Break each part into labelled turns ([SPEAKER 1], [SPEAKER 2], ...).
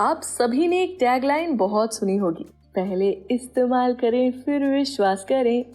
[SPEAKER 1] आप सभी ने एक टैगलाइन बहुत सुनी होगी, पहले इस्तेमाल करें फिर विश्वास करें।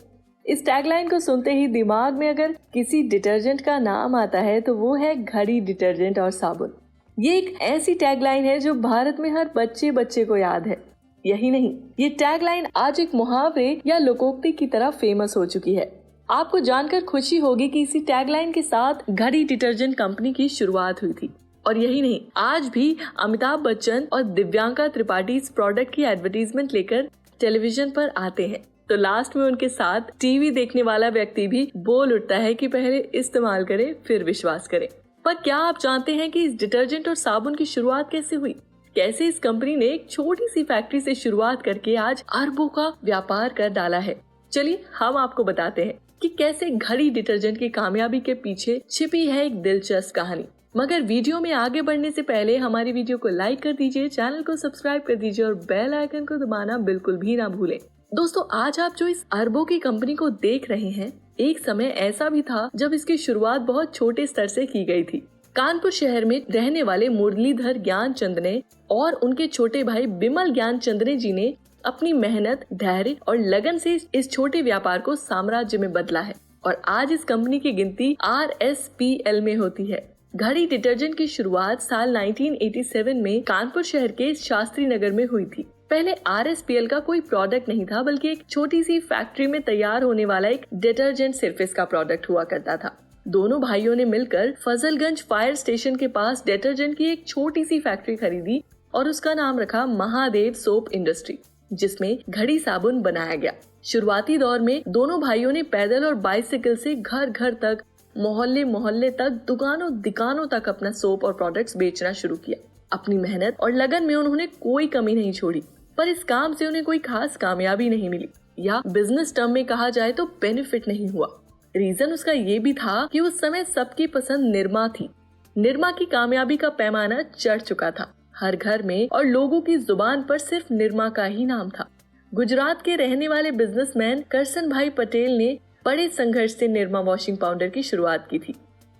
[SPEAKER 1] इस टैगलाइन को सुनते ही दिमाग में अगर किसी डिटर्जेंट का नाम आता है तो वो है घड़ी डिटर्जेंट और साबुन। ये एक ऐसी टैगलाइन है जो भारत में हर बच्चे को याद है। यही नहीं, ये टैगलाइन आज एक मुहावरे या लोकोक्ति की तरह फेमस हो चुकी है। आपको जानकर खुशी होगी कि इसी टैगलाइन के साथ घड़ी डिटर्जेंट कंपनी की शुरुआत हुई थी। और यही नहीं, आज भी अमिताभ बच्चन और दिव्यांका त्रिपाठी इस प्रोडक्ट की एडवर्टीजमेंट लेकर टेलीविजन पर आते हैं तो लास्ट में उनके साथ टीवी देखने वाला व्यक्ति भी बोल उठता है कि पहले इस्तेमाल करें फिर विश्वास करें। पर क्या आप जानते हैं कि इस डिटर्जेंट और साबुन की शुरुआत कैसे हुई? कैसे इस कंपनी ने एक छोटी सी फैक्ट्री से शुरुआत करके आज अरबों का व्यापार कर डाला है। चलिए हम आपको बताते हैं कि कैसे घड़ी डिटर्जेंट की कामयाबी के पीछे छिपी है एक दिलचस्प कहानी। मगर वीडियो में आगे बढ़ने से पहले हमारी वीडियो को लाइक कर दीजिए, चैनल को सब्सक्राइब कर दीजिए और बेल आइकन को दबाना बिल्कुल भी ना भूलें। दोस्तों, आज आप जो इस अरबों की कंपनी को देख रहे हैं, एक समय ऐसा भी था जब इसकी शुरुआत बहुत छोटे स्तर से की गई थी। कानपुर शहर में रहने वाले मुरलीधर ज्ञानचंद ने और उनके छोटे भाई बिमल ज्ञानचंद जी ने अपनी मेहनत, धैर्य और लगन से इस छोटे व्यापार को साम्राज्य में बदला है और आज इस कंपनी की गिनती RSPL में होती है। घड़ी डिटर्जेंट की शुरुआत साल 1987 में कानपुर शहर के शास्त्री नगर में हुई थी। पहले RSPL का कोई प्रोडक्ट नहीं था, बल्कि एक छोटी सी फैक्ट्री में तैयार होने वाला एक डिटर्जेंट सरफेस का प्रोडक्ट हुआ करता था। दोनों भाइयों ने मिलकर फजलगंज फायर स्टेशन के पास डिटर्जेंट की एक छोटी सी फैक्ट्री खरीदी और उसका नाम रखा महादेव सोप इंडस्ट्री, जिसमें घड़ी साबुन बनाया गया। शुरुआती दौर में दोनों भाइयों ने पैदल और बाइसिकल से घर घर तक, मोहल्ले तक, दुकानों तक अपना सोप और प्रोडक्ट्स बेचना शुरू किया। अपनी मेहनत और लगन में उन्होंने कोई कमी नहीं छोड़ी, पर इस काम से उन्हें कोई खास कामयाबी नहीं मिली, या बिजनेस टर्म में कहा जाए तो बेनिफिट नहीं हुआ। रीजन उसका ये भी था कि उस समय सबकी पसंद निरमा थी। निरमा की कामयाबी का पैमाना चढ़ चुका था। हर घर में और लोगों की जुबान पर सिर्फ निरमा का ही नाम था। गुजरात के रहने वाले बिजनेसमैन करसन भाई पटेल ने बड़े संघर्ष से निरमा वॉशिंग पाउडर की शुरुआत की थी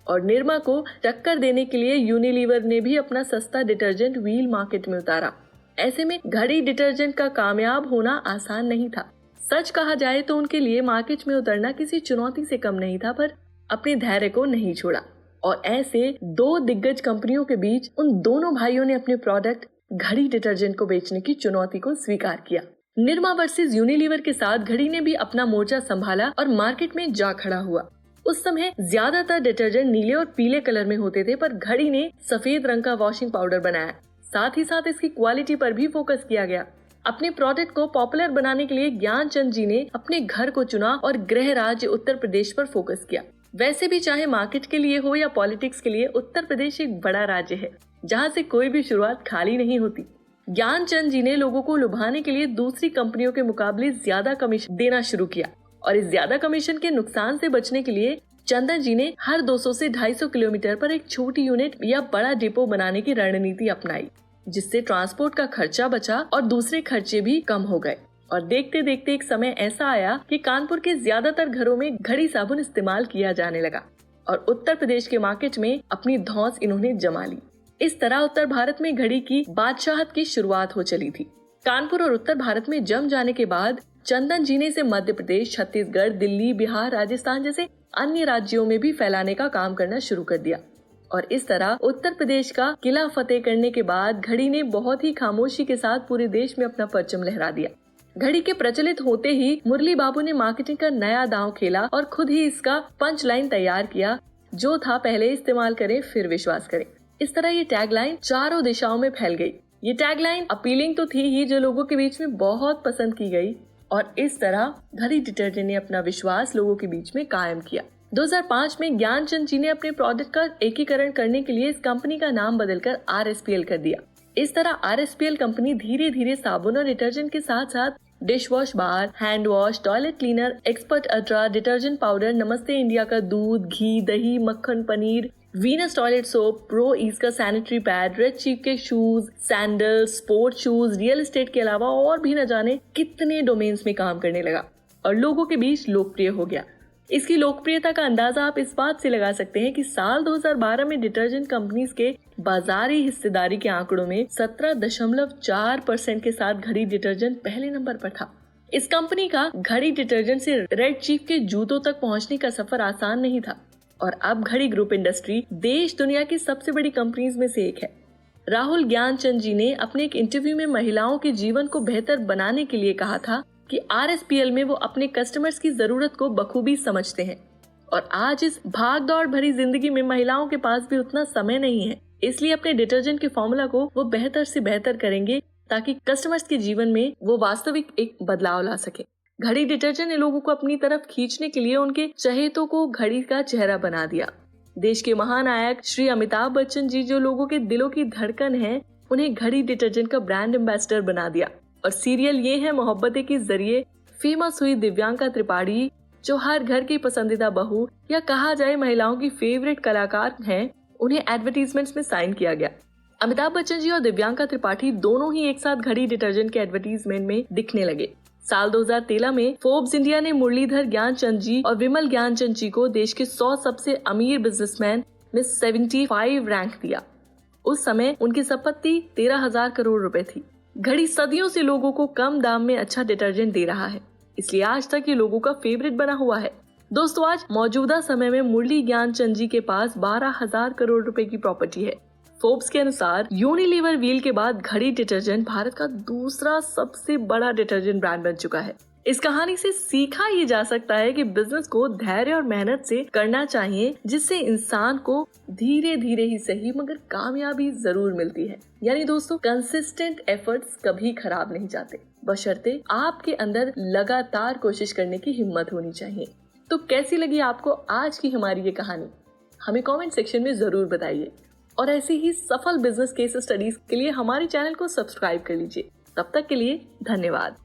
[SPEAKER 1] और निरमा को टक्कर देने के लिए यूनिलीवर ने भी अपना सस्ता डिटर्जेंट व्हील मार्केट में उतारा। ऐसे में घड़ी डिटर्जेंट का कामयाब होना आसान नहीं था। सच कहा जाए तो उनके लिए मार्केट में उतरना किसी चुनौती से कम नहीं था, पर अपने धैर्य को नहीं छोड़ा और ऐसे दो दिग्गज कंपनियों के बीच उन दोनों भाइयों ने अपने प्रोडक्ट घड़ी डिटर्जेंट को बेचने की चुनौती को स्वीकार किया। निरमा वर्सेस यूनिलीवर के साथ घड़ी ने भी अपना मोर्चा संभाला और मार्केट में जा खड़ा हुआ। उस समय ज्यादातर डिटर्जेंट नीले और पीले कलर में होते थे, पर घड़ी ने सफेद रंग का वॉशिंग पाउडर बनाया। साथ ही साथ इसकी क्वालिटी पर भी फोकस किया गया। अपने प्रोडक्ट को पॉपुलर बनाने के लिए ज्ञानचंद जी ने अपने घर को चुना और गृह राज्य उत्तर प्रदेश पर फोकस किया। वैसे भी चाहे मार्केट के लिए हो या पॉलिटिक्स के लिए, उत्तर प्रदेश एक बड़ा राज्य है जहाँ से कोई भी शुरुआत खाली नहीं होती। ज्ञानचंद जी ने लोगों को लुभाने के लिए दूसरी कंपनियों के मुकाबले ज्यादा कमीशन देना शुरू किया और इस ज्यादा कमीशन के नुकसान से बचने के लिए चंदन जी ने हर 200 से 250 किलोमीटर पर एक छोटी यूनिट या बड़ा डिपो बनाने की रणनीति अपनाई, जिससे ट्रांसपोर्ट का खर्चा बचा और दूसरे खर्चे भी कम हो गए। और देखते देखते एक समय ऐसा आया कि कानपुर के ज्यादातर घरों में घड़ी साबुन इस्तेमाल किया जाने लगा और उत्तर प्रदेश के मार्केट में अपनी धौंस इन्होंने जमा ली। इस तरह उत्तर भारत में घड़ी की बादशाहत की शुरुआत हो चली थी। कानपुर और उत्तर भारत में जम जाने के बाद चंदन जी ने इसे मध्य प्रदेश, छत्तीसगढ़, दिल्ली, बिहार, राजस्थान जैसे अन्य राज्यों में भी फैलाने का काम करना शुरू कर दिया और इस तरह उत्तर प्रदेश का किला फतेह करने के बाद घड़ी ने बहुत ही खामोशी के साथ पूरे देश में अपना परचम लहरा दिया। घड़ी के प्रचलित होते ही मुरली बाबू ने मार्केटिंग का नया दांव खेला और खुद ही इसका पंच लाइन तैयार किया, जो था पहले इस्तेमाल करें फिर विश्वास करें। इस तरह ये टैगलाइन चारों दिशाओं में फैल गई। ये टैगलाइन अपीलिंग तो थी ही, जो लोगों के बीच में बहुत पसंद की गई और इस तरह घड़ी डिटर्जेंट ने अपना विश्वास लोगों के बीच में कायम किया। 2005 में ज्ञानचंद जी ने अपने प्रोडक्ट का एकीकरण करने के लिए इस कंपनी का नाम बदलकर RSPL कर दिया। इस तरह RSPL कंपनी धीरे धीरे साबुन और डिटर्जेंट के साथ साथ dish wash bar, hand wash, toilet cleaner, expert ultra, detergent powder, Namaste India का दूध, घी, दही, मक्खन, paneer, Venus toilet soap, pro ease का सैनिटरी पैड, रेड चीफ के shoes, sandal, sport shoes, real estate के अलावा और भी न जाने कितने डोमेन्स में काम करने लगा और लोगों के बीच लोकप्रिय हो गया। इसकी लोकप्रियता का अंदाजा आप इस बात से लगा सकते हैं कि साल 2012 में डिटर्जेंट कंपनीज के बाजारी हिस्सेदारी के आंकड़ों में 17.4% के साथ घड़ी डिटर्जेंट पहले नंबर पर था। इस कंपनी का घड़ी डिटर्जेंट से रेड चीफ के जूतों तक पहुंचने का सफर आसान नहीं था और अब घड़ी ग्रुप इंडस्ट्री देश दुनिया की सबसे बड़ी कंपनीज में से एक है। राहुल ज्ञानचंद जी ने अपने एक इंटरव्यू में महिलाओं के जीवन को बेहतर बनाने के लिए कहा था कि RSPL में वो अपने कस्टमर्स की जरूरत को बखूबी समझते हैं और आज इस भाग दौड़ भरी जिंदगी में महिलाओं के पास भी उतना समय नहीं है, इसलिए अपने डिटर्जेंट के फॉर्मूला को वो बेहतर से बेहतर करेंगे ताकि कस्टमर्स के जीवन में वो वास्तविक एक बदलाव ला सके। घड़ी डिटर्जेंट ने लोगों को अपनी तरफ खींचने के लिए उनके चहेतों को घड़ी का चेहरा बना दिया। देश के महानायक श्री अमिताभ बच्चन जी जो लोगों के दिलों की धड़कन है, उन्हें घड़ी डिटर्जेंट का ब्रांड एम्बेसडर बना दिया। और सीरियल ये है मोहब्बतें के जरिए फेमस हुई दिव्यांका त्रिपाठी जो हर घर की पसंदीदा बहू या कहा जाए महिलाओं की फेवरेट कलाकार हैं, उन्हें एडवर्टीजमेंट्स में साइन किया गया। अमिताभ बच्चन जी और दिव्यांका त्रिपाठी दोनों ही एक साथ घड़ी डिटर्जेंट के एडवर्टीजमेंट में दिखने लगे। साल 2013 में फोर्ब्स इंडिया ने मुरलीधर ज्ञानचंद जी और विमल ज्ञानचंद जी को देश के 100 सबसे अमीर बिजनेसमैन में 75 रैंक दिया। उस समय उनकी संपत्ति 13,000 करोड़ रुपए थी। घड़ी सदियों से लोगों को कम दाम में अच्छा डिटर्जेंट दे रहा है, इसलिए आज तक ये लोगों का फेवरेट बना हुआ है। दोस्तों, आज मौजूदा समय में मुरली ज्ञानचंद जी के पास 12,000 करोड़ रुपए की प्रॉपर्टी है। फोर्ब्स के अनुसार यूनिलीवर व्हील के बाद घड़ी डिटर्जेंट भारत का दूसरा सबसे बड़ा डिटर्जेंट ब्रांड बन चुका है। इस कहानी से सीखा ये जा सकता है कि बिजनेस को धैर्य और मेहनत से करना चाहिए, जिससे इंसान को धीरे धीरे ही सही मगर कामयाबी जरूर मिलती है। यानी दोस्तों, कंसिस्टेंट एफर्ट्स कभी खराब नहीं जाते, बशर्ते आपके अंदर लगातार कोशिश करने की हिम्मत होनी चाहिए। तो कैसी लगी आपको आज की हमारी ये कहानी? हमें कमेंट सेक्शन में जरूर बताइए और ऐसी ही सफल बिजनेस केस स्टडीज के लिए हमारे चैनल को सब्सक्राइब कर लीजिए। तब तक के लिए धन्यवाद।